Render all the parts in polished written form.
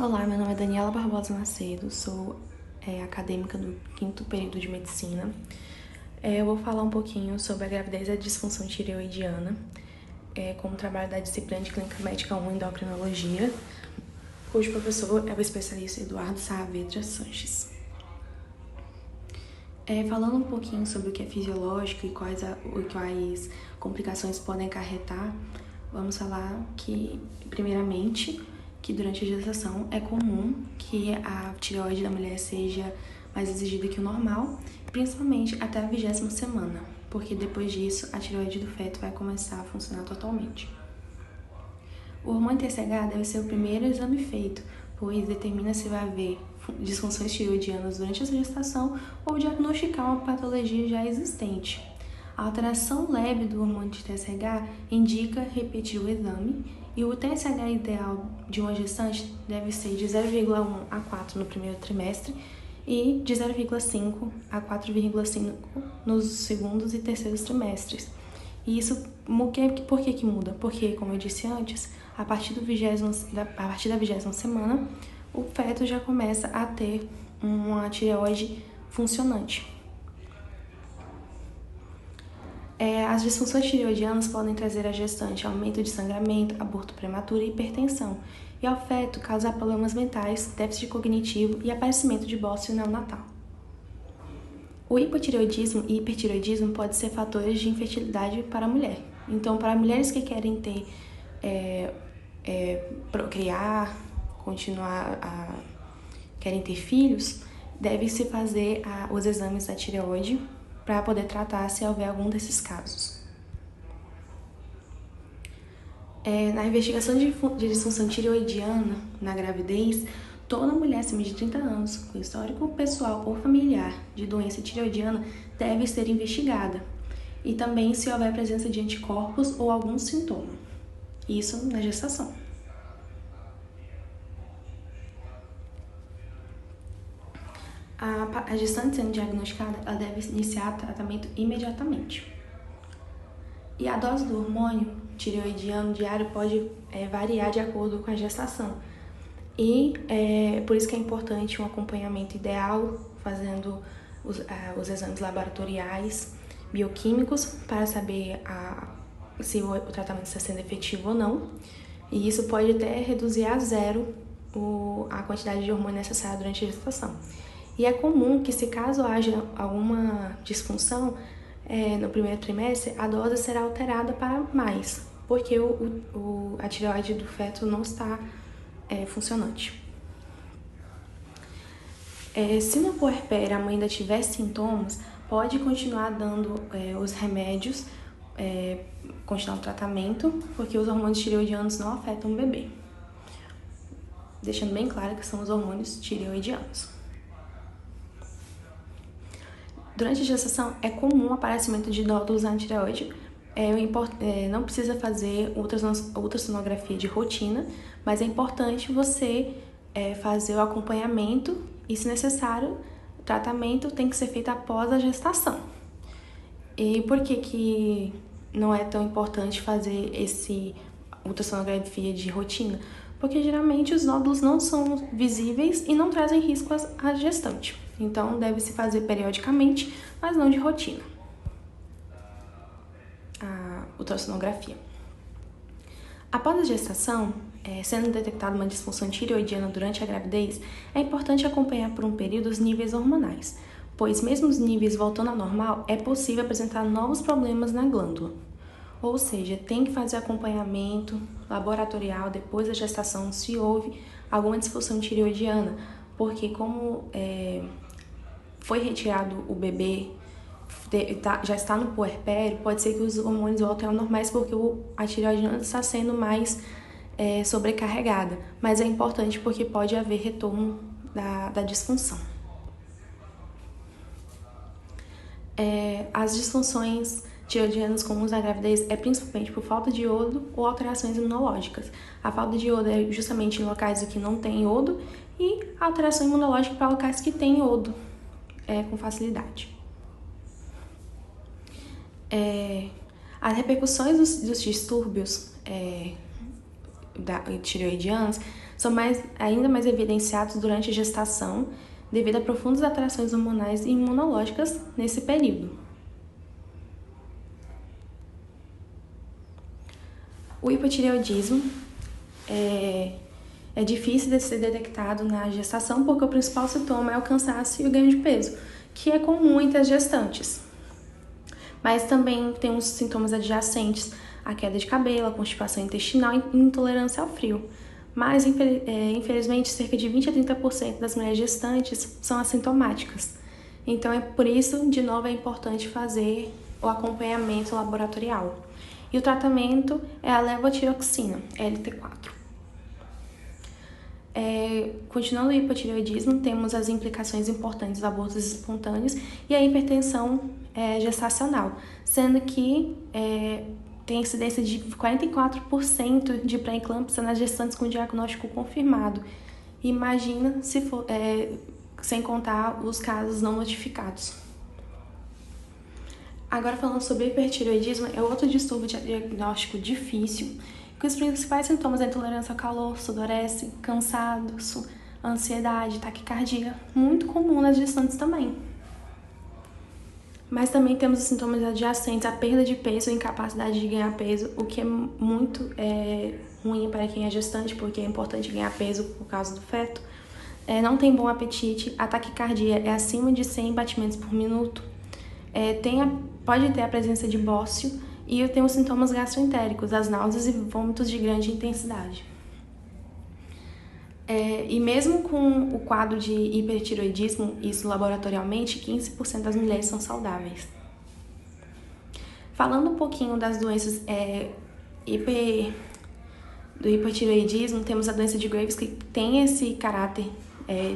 Olá, meu nome é Daniela Barbosa Macedo, sou acadêmica do 5º período de Medicina. Eu vou falar um pouquinho sobre a gravidez e a disfunção tireoidiana, como trabalho da disciplina de Clínica Médica 1 Endocrinologia, cujo professor é o especialista Eduardo Saavedra Sanches. Falando um pouquinho sobre o que é fisiológico e quais complicações podem acarretar, vamos falar que, primeiramente, que durante a gestação é comum que a tireoide da mulher seja mais exigida que o normal, principalmente até a 20ª semana, porque depois disso a tireoide do feto vai começar a funcionar totalmente. O hormônio TSH deve ser o primeiro exame feito, pois determina se vai haver disfunções tireoidianas durante essa gestação ou diagnosticar uma patologia já existente. A alteração leve do hormônio de TSH indica repetir o exame e o TSH ideal de uma gestante deve ser de 0,1 a 4 no primeiro trimestre e de 0,5 a 4,5 nos segundos e terceiros trimestres. E isso, por que muda? Porque, como eu disse antes, a partir da 20ª semana, o feto já começa a ter uma tireoide funcionante. As disfunções tireoidianas podem trazer à gestante aumento de sangramento, aborto prematuro e hipertensão, e ao feto causar problemas mentais, déficit cognitivo e aparecimento de bócio neonatal. O hipotireoidismo e hipertireoidismo podem ser fatores de infertilidade para a mulher. Então, para mulheres que querem ter, procriar, querem ter filhos, deve-se fazer os exames da tireoide para poder tratar se houver algum desses casos. Na investigação de disfunção tireoidiana na gravidez, toda mulher acima de 30 anos, com histórico pessoal ou familiar de doença tireoidiana, deve ser investigada. E também se houver presença de anticorpos ou algum sintoma. Isso na gestação. A gestante sendo diagnosticada, ela deve iniciar tratamento imediatamente. E a dose do hormônio tireoidiano diário pode variar de acordo com a gestação. E por isso que é importante um acompanhamento ideal, fazendo os exames laboratoriais, bioquímicos, para saber se o tratamento está sendo efetivo ou não. E isso pode até reduzir a zero a quantidade de hormônio necessária durante a gestação. E é comum que, se caso haja alguma disfunção no primeiro trimestre, a dose será alterada para mais, porque a tireoide do feto não está funcionante. Se no puerpério a mãe ainda tiver sintomas, pode continuar dando os remédios, continuar o tratamento, porque os hormônios tireoidianos não afetam o bebê. Deixando bem claro que são os hormônios tireoidianos. Durante a gestação, é comum o aparecimento de nódulos na tireoide. Não precisa fazer ultrassonografia de rotina, mas é importante você fazer o acompanhamento e, se necessário, o tratamento tem que ser feito após a gestação. E por que não é tão importante fazer esse ultrassonografia de rotina? Porque geralmente os nódulos não são visíveis e não trazem risco à gestante. Então, deve-se fazer periodicamente, mas não de rotina, a ultrassonografia. Após a gestação, sendo detectada uma disfunção tireoidiana durante a gravidez, é importante acompanhar por um período os níveis hormonais, pois mesmo os níveis voltando ao normal, é possível apresentar novos problemas na glândula. Ou seja, tem que fazer acompanhamento laboratorial depois da gestação se houve alguma disfunção tireoidiana, porque como foi retirado o bebê, já está no puerpério, pode ser que os hormônios voltem ao normais porque a tireoide não está sendo mais sobrecarregada. Mas é importante porque pode haver retorno da disfunção. As disfunções tireoidianas comuns na gravidez é principalmente por falta de iodo ou alterações imunológicas. A falta de iodo é justamente em locais que não tem iodo e a alteração imunológica para locais que tem iodo com facilidade. As repercussões dos distúrbios tireoidianos são ainda mais evidenciados durante a gestação, devido a profundas alterações hormonais e imunológicas nesse período. O hipotireoidismo é difícil de ser detectado na gestação porque o principal sintoma é o cansaço e o ganho de peso, que é comum entre as gestantes. Mas também tem uns sintomas adjacentes, a queda de cabelo, a constipação intestinal e intolerância ao frio. Mas, infelizmente, cerca de 20 a 30% das mulheres gestantes são assintomáticas. Então, é por isso, de novo, é importante fazer o acompanhamento laboratorial. E o tratamento é a levotiroxina, LT4. Continuando o hipotireoidismo, temos as implicações importantes dos abortos espontâneos e a hipertensão gestacional, sendo que tem incidência de 44% de pré-eclâmpsia nas gestantes com diagnóstico confirmado. Imagina se for, sem contar os casos não notificados. Agora, falando sobre hipertireoidismo, é outro distúrbio de diagnóstico difícil, que os principais sintomas é intolerância ao calor, sudorese, cansaço, ansiedade, taquicardia, muito comum nas gestantes também. Mas também temos os sintomas adjacentes à perda de peso e incapacidade de ganhar peso, o que é muito ruim para quem é gestante, porque é importante ganhar peso por causa do feto. Não tem bom apetite, a taquicardia é acima de 100 batimentos por minuto, pode ter a presença de bócio e tem os sintomas gastroentéricos, as náuseas e vômitos de grande intensidade. E mesmo com o quadro de hipertireoidismo, isso laboratorialmente, 15% das mulheres são saudáveis. Falando um pouquinho das doenças do hipertireoidismo, temos a doença de Graves, que tem esse caráter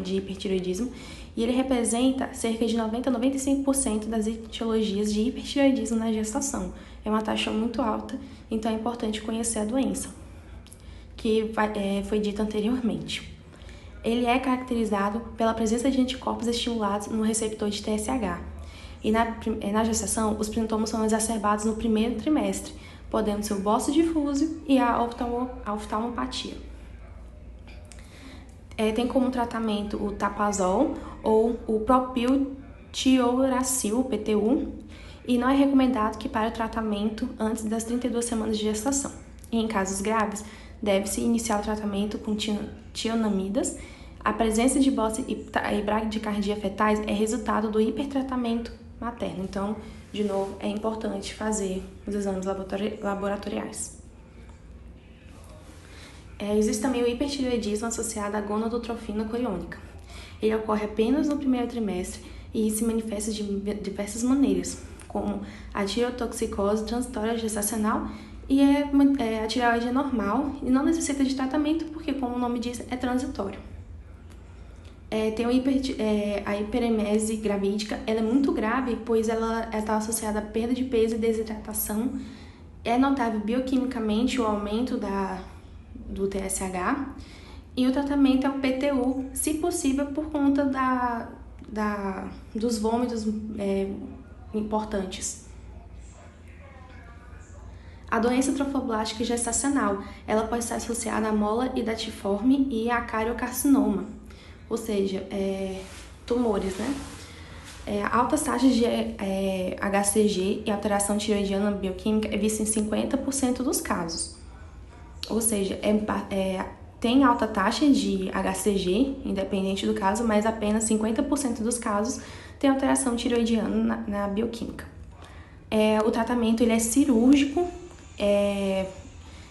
de hipertireoidismo, e ele representa cerca de 90 a 95% das etiologias de hipertireoidismo na gestação. É uma taxa muito alta, então é importante conhecer a doença, que foi dita anteriormente. Ele é caracterizado pela presença de anticorpos estimulados no receptor de TSH. E na gestação, os sintomas são exacerbados no primeiro trimestre, podendo ser o bócio difuso e a oftalmopatia. Tem como tratamento o tapazol ou o propiltioracil, PTU, e não é recomendado que pare o tratamento antes das 32 semanas de gestação. E em casos graves, deve-se iniciar o tratamento com tionamidas. A presença de bócio e bradicardia fetais é resultado do hipertratamento materno. Então, de novo, é importante fazer os exames laboratoriais. Existe também o hipertireoidismo associado à gonadotrofina coriônica. Ele ocorre apenas no primeiro trimestre e se manifesta de diversas maneiras, como a tireotoxicose transitória gestacional, e a tireoide é normal e não necessita de tratamento porque, como o nome diz, é transitório. Tem a hiperemese gravídica, ela é muito grave, pois ela está associada à perda de peso e desidratação. É notável bioquimicamente o aumento do TSH, e o tratamento é o PTU, se possível, por conta dos vômitos importantes. A doença trofoblástica gestacional, ela pode estar associada à mola hidatiforme e a cariocarcinoma, ou seja, tumores, né? Altas taxas de HCG e alteração tireoidiana bioquímica é vista em 50% dos casos. Ou seja, tem alta taxa de HCG, independente do caso, mas apenas 50% dos casos tem alteração tireoidiana na bioquímica. O tratamento ele é cirúrgico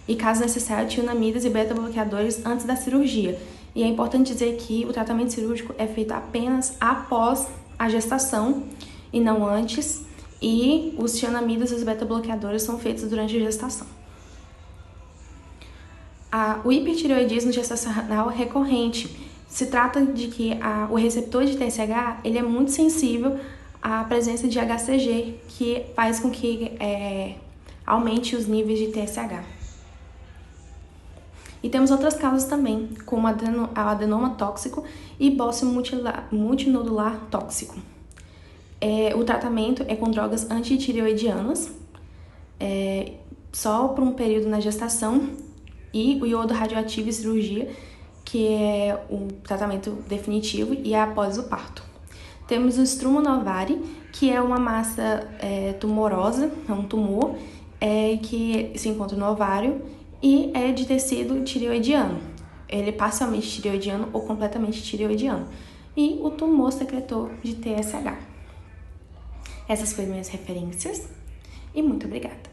e, caso necessário, tionamidas e beta-bloqueadores antes da cirurgia. E é importante dizer que o tratamento cirúrgico é feito apenas após a gestação e não antes, e os tionamidas e os beta-bloqueadores são feitos durante a gestação. O hipertireoidismo gestacional recorrente se trata de que o receptor de TSH ele é muito sensível à presença de HCG, que faz com que aumente os níveis de TSH. E temos outras causas também, como adenoma tóxico e bócio multinodular tóxico. O tratamento é com drogas antitireoidianas, só por um período na gestação, e o iodo radioativo e cirurgia, que é o tratamento definitivo e é após o parto. Temos o estrumo no ovário, que é uma massa tumorosa, é um tumor que se encontra no ovário e é de tecido tireoidiano. Ele é parcialmente tireoidiano ou completamente tireoidiano. E o tumor secretor de TSH. Essas foram minhas referências e muito obrigada.